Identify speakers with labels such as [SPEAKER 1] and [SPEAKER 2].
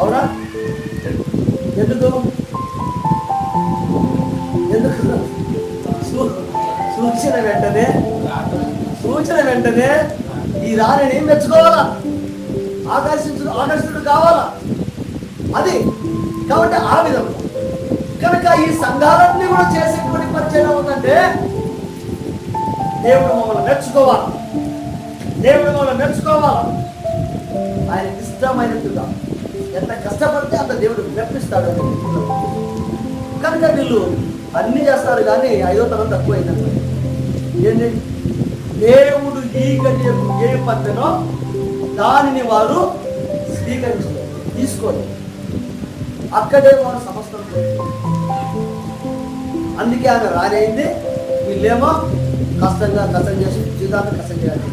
[SPEAKER 1] అవునా? ఎందుకు ఎందుకు సూచన వెంటనే ఈ రాణిని మెచ్చుకోవాలా, ఆకర్షితుడు కావాలా. అది కాబట్టి ఆ విధంగా కనుక ఈ సంఘాలన్నీ కూడా చేసేటువంటి పరిచయం ఉందంటే దేవుడు మమ్మల్ని మెచ్చుకోవాలి, దేవుడు మమ్మల్ని మెచ్చుకోవాలి. ఆయన ఇష్టమైనట్టుగా ఎంత కష్టపడితే అంత దేవుడు మెప్పిస్తాడు. కనుక వీళ్ళు అన్ని చేస్తారు కానీ 5వ తరం తక్కువైందన్నమాట. ఏంటి? దేవుడు ఈ గడియకు ఏ పద్ధనో దానిని వారు స్వీకరించారు, తీసుకోరు. అక్కడే వారు సమస్తం. అందుకే ఆమె రాజైంది, వీళ్ళేమో కష్టం చేసి జీవితాన్ని కష్టం చేయాలి.